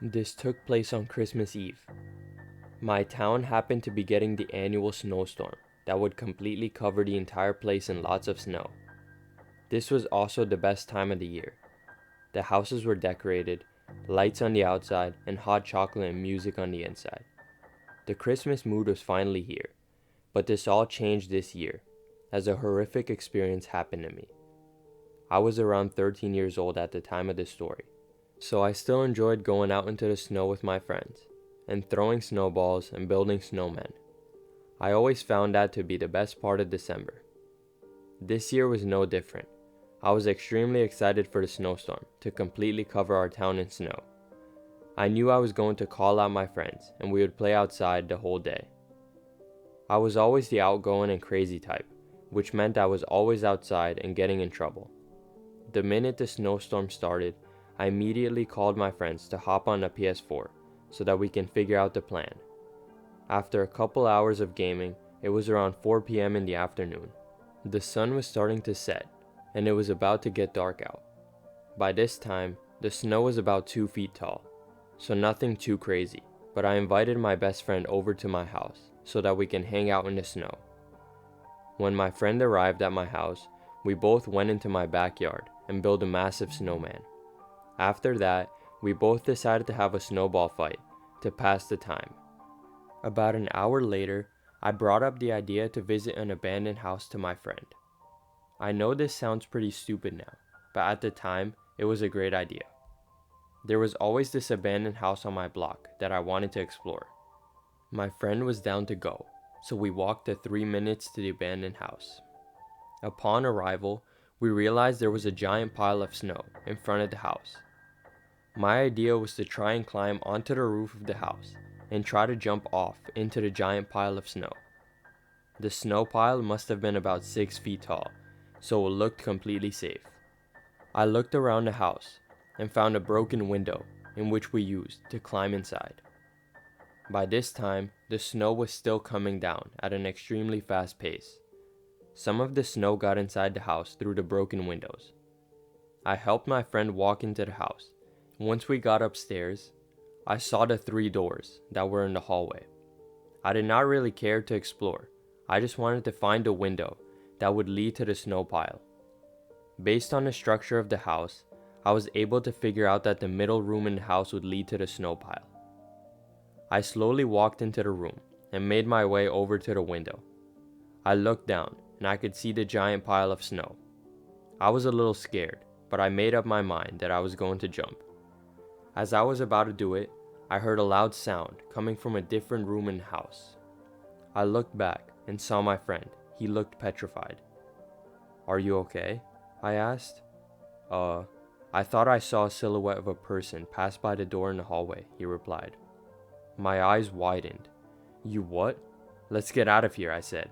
This took place on Christmas Eve. My town happened to be getting the annual snowstorm that would completely cover the entire place in lots of snow. This was also the best time of the year. The houses were decorated, lights on the outside, and hot chocolate and music on the inside. The Christmas mood was finally here, but this all changed this year, as a horrific experience happened to me. I was around 13 years old at the time of this story, so I still enjoyed going out into the snow with my friends, and throwing snowballs and building snowmen. I always found that to be the best part of December. This year was no different. I was extremely excited for the snowstorm to completely cover our town in snow. I knew I was going to call out my friends and we would play outside the whole day. I was always the outgoing and crazy type, which meant I was always outside and getting in trouble. The minute the snowstorm started, I immediately called my friends to hop on a PS4 so that we can figure out the plan. After a couple hours of gaming, it was around 4 p.m. in the afternoon. The sun was starting to set, and it was about to get dark out. By this time, the snow was about 2 feet tall, so nothing too crazy, but I invited my best friend over to my house so that we can hang out in the snow. When my friend arrived at my house, we both went into my backyard and built a massive snowman. After that, we both decided to have a snowball fight to pass the time. About an hour later, I brought up the idea to visit an abandoned house to my friend. I know this sounds pretty stupid now, but at the time, it was a great idea. There was always this abandoned house on my block that I wanted to explore. My friend was down to go, so we walked the 3 minutes to the abandoned house. Upon arrival, we realized there was a giant pile of snow in front of the house. My idea was to try and climb onto the roof of the house and try to jump off into the giant pile of snow. The snow pile must have been about 6 feet tall, so it looked completely safe. I looked around the house and found a broken window in which we used to climb inside. By this time, the snow was still coming down at an extremely fast pace. Some of the snow got inside the house through the broken windows. I helped my friend walk into the house. Once we got upstairs, I saw the 3 doors that were in the hallway. I did not really care to explore. I just wanted to find a window that would lead to the snow pile. Based on the structure of the house, I was able to figure out that the middle room in the house would lead to the snow pile. I slowly walked into the room and made my way over to the window. I looked down and I could see the giant pile of snow. I was a little scared, but I made up my mind that I was going to jump. As I was about to do it, I heard a loud sound coming from a different room in the house. I looked back and saw my friend. He looked petrified. "Are you okay?" I asked. I thought I saw a silhouette of a person pass by the door in the hallway," he replied. My eyes widened. "You what?" "Let's get out of here," I said.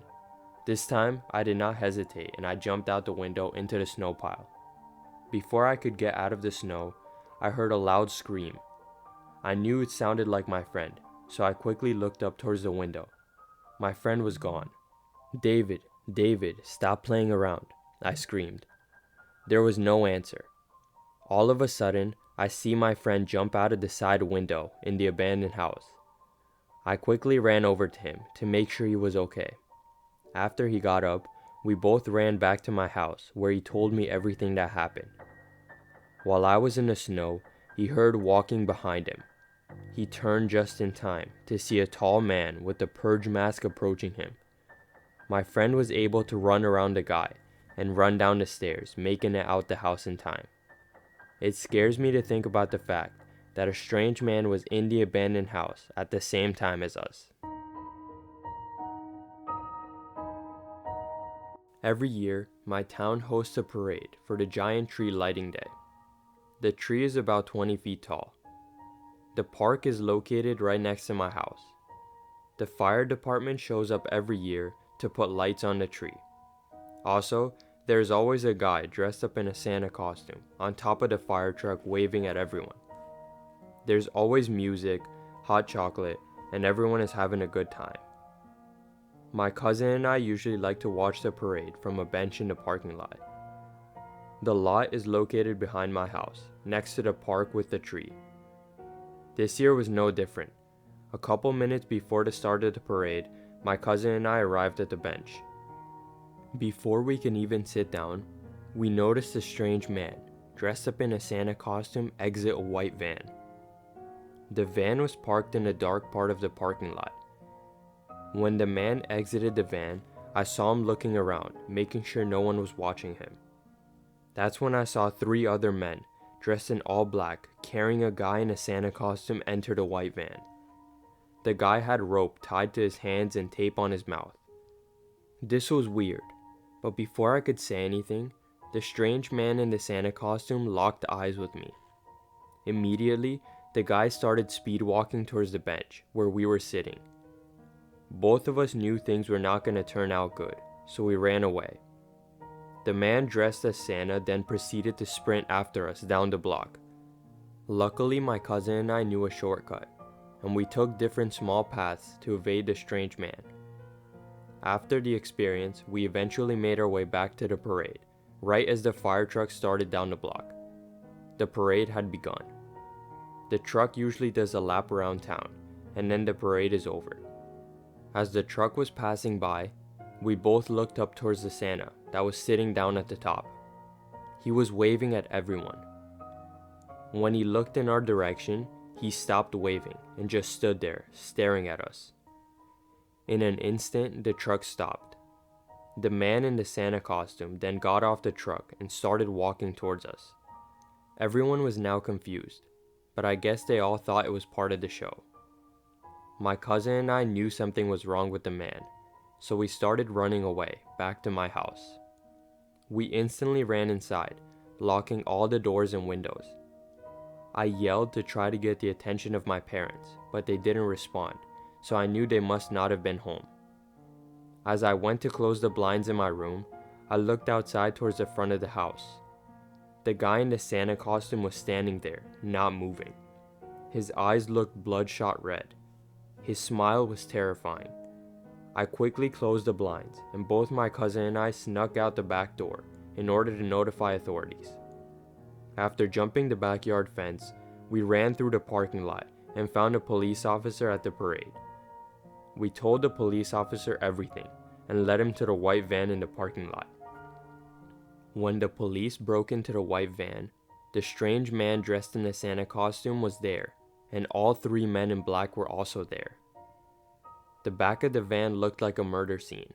This time, I did not hesitate and I jumped out the window into the snow pile. Before I could get out of the snow, I heard a loud scream. I knew it sounded like my friend, so I quickly looked up towards the window. My friend was gone. David, stop playing around," I screamed. There was no answer. All of a sudden, I see my friend jump out of the side window in the abandoned house. I quickly ran over to him to make sure he was okay. After he got up, we both ran back to my house where he told me everything that happened. While I was in the snow, he heard walking behind him. He turned just in time to see a tall man with a purge mask approaching him. My friend was able to run around the guy and run down the stairs, making it out the house in time. It scares me to think about the fact that a strange man was in the abandoned house at the same time as us. Every year, my town hosts a parade for the giant tree lighting day. The tree is about 20 feet tall. The park is located right next to my house. The fire department shows up every year to put lights on the tree. Also, there's always a guy dressed up in a Santa costume on top of the fire truck waving at everyone. There's always music, hot chocolate, and everyone is having a good time. My cousin and I usually like to watch the parade from a bench in the parking lot. The lot is located behind my house, next to the park with the tree. This year was no different. A couple minutes before the start of the parade, my cousin and I arrived at the bench. Before we can even sit down, we noticed a strange man, dressed up in a Santa costume, exit a white van. The van was parked in a dark part of the parking lot. When the man exited the van, I saw him looking around, making sure no one was watching him. That's when I saw 3 other men, dressed in all black, carrying a guy in a Santa costume enter the white van. The guy had rope tied to his hands and tape on his mouth. This was weird, but before I could say anything, the strange man in the Santa costume locked eyes with me. Immediately, the guy started speed walking towards the bench where we were sitting. Both of us knew things were not going to turn out good, so we ran away. The man dressed as Santa then proceeded to sprint after us down the block. Luckily, my cousin and I knew a shortcut, and we took different small paths to evade the strange man. After the experience, we eventually made our way back to the parade, right as the fire truck started down the block. The parade had begun. The truck usually does a lap around town, and then the parade is over. As the truck was passing by, we both looked up towards the Santa that was sitting down at the top. He was waving at everyone. When he looked in our direction, he stopped waving and just stood there, staring at us. In an instant, the truck stopped. The man in the Santa costume then got off the truck and started walking towards us. Everyone was now confused, but I guess they all thought it was part of the show. My cousin and I knew something was wrong with the man, so we started running away, back to my house. We instantly ran inside, locking all the doors and windows. I yelled to try to get the attention of my parents, but they didn't respond, so I knew they must not have been home. As I went to close the blinds in my room, I looked outside towards the front of the house. The guy in the Santa costume was standing there, not moving. His eyes looked bloodshot red. His smile was terrifying. I quickly closed the blinds, and both my cousin and I snuck out the back door in order to notify authorities. After jumping the backyard fence, we ran through the parking lot and found a police officer at the parade. We told the police officer everything and led him to the white van in the parking lot. When the police broke into the white van, the strange man dressed in a Santa costume was there, and all 3 men in black were also there. The back of the van looked like a murder scene.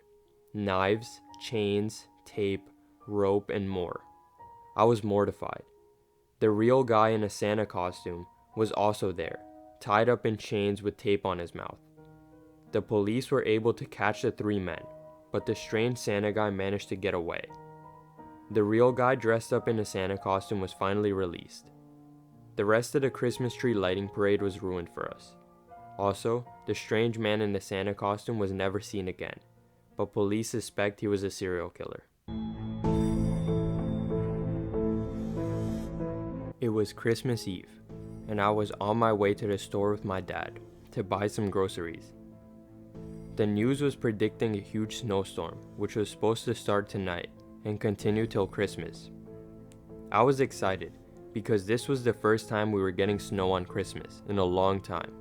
Knives, chains, tape, rope, and more. I was mortified. The real guy in a Santa costume was also there, tied up in chains with tape on his mouth. The police were able to catch the 3 men, but the strange Santa guy managed to get away. The real guy dressed up in a Santa costume was finally released. The rest of the Christmas tree lighting parade was ruined for us. Also, the strange man in the Santa costume was never seen again, but police suspect he was a serial killer. It was Christmas Eve, and I was on my way to the store with my dad to buy some groceries. The news was predicting a huge snowstorm, which was supposed to start tonight and continue till Christmas. I was excited because this was the first time we were getting snow on Christmas in a long time.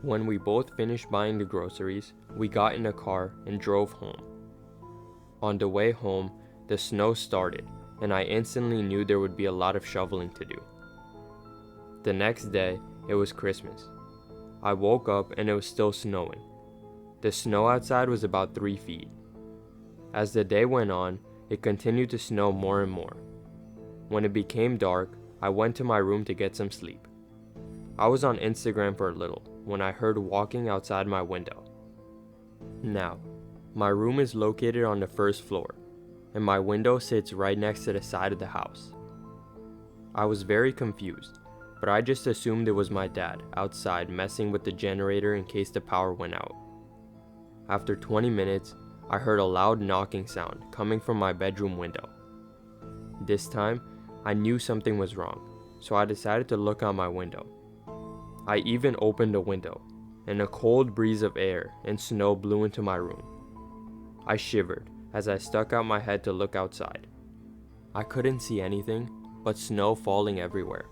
When we both finished buying the groceries, we got in a car and drove home. On the way home, the snow started, and I instantly knew there would be a lot of shoveling to do. The next day, it was Christmas. I woke up and it was still snowing. The snow outside was about 3 feet. As the day went on, it continued to snow more and more. When it became dark, I went to my room to get some sleep. I was on Instagram for a little when I heard walking outside my window. Now, my room is located on the 1st floor, and my window sits right next to the side of the house. I was very confused, but I just assumed it was my dad outside messing with the generator in case the power went out. After 20 minutes, I heard a loud knocking sound coming from my bedroom window. This time, I knew something was wrong, so I decided to look out my window. I even opened the window, and a cold breeze of air and snow blew into my room. I shivered as I stuck out my head to look outside. I couldn't see anything but snow falling everywhere.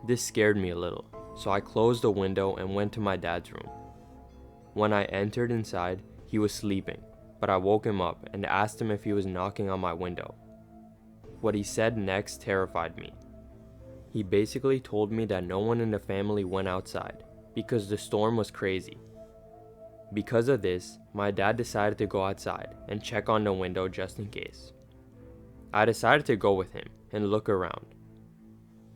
This scared me a little, so I closed the window and went to my dad's room. When I entered inside, he was sleeping, but I woke him up and asked him if he was knocking on my window. What he said next terrified me. He basically told me that no one in the family went outside because the storm was crazy. Because of this, my dad decided to go outside and check on the window just in case. I decided to go with him and look around.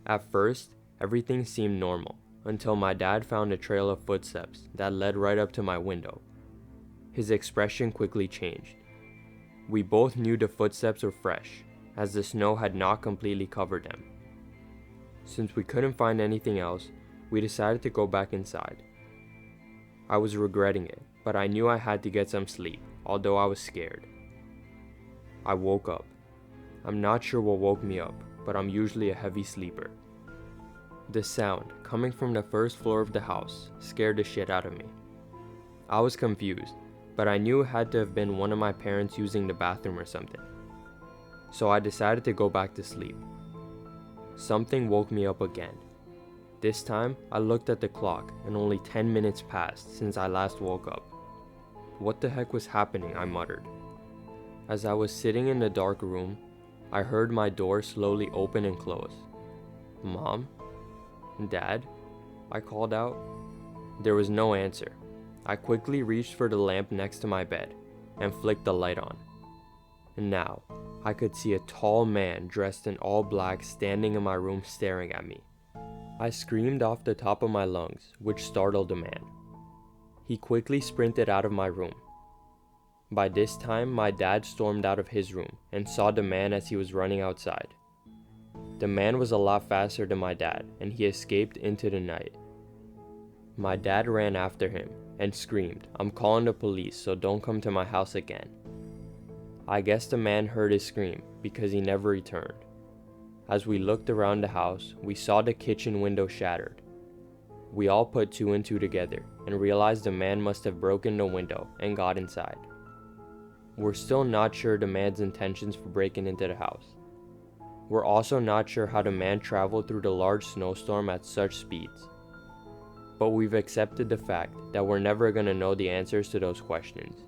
At first, everything seemed normal until my dad found a trail of footsteps that led right up to my window. His expression quickly changed. We both knew the footsteps were fresh, as the snow had not completely covered them. Since we couldn't find anything else, we decided to go back inside. I was regretting it, but I knew I had to get some sleep, although I was scared. I woke up. I'm not sure what woke me up, but I'm usually a heavy sleeper. The sound, coming from the first floor of the house, scared the shit out of me. I was confused, but I knew it had to have been one of my parents using the bathroom or something. So I decided to go back to sleep. Something woke me up again. This time, I looked at the clock and only 10 minutes passed since I last woke up. What the heck was happening? I muttered. As I was sitting in the dark room, I heard my door slowly open and close. Mom? Dad? I called out. There was no answer. I quickly reached for the lamp next to my bed and flicked the light on. And now, I could see a tall man dressed in all black standing in my room staring at me. I screamed off the top of my lungs, which startled the man. He quickly sprinted out of my room. By this time, my dad stormed out of his room and saw the man as he was running outside. The man was a lot faster than my dad, and he escaped into the night. My dad ran after him and screamed, "I'm calling the police, so don't come to my house again." I guess the man heard his scream because he never returned. As we looked around the house, we saw the kitchen window shattered. We all put two and two together and realized the man must have broken the window and got inside. We're still not sure the man's intentions for breaking into the house. We're also not sure how the man traveled through the large snowstorm at such speeds. But we've accepted the fact that we're never gonna know the answers to those questions.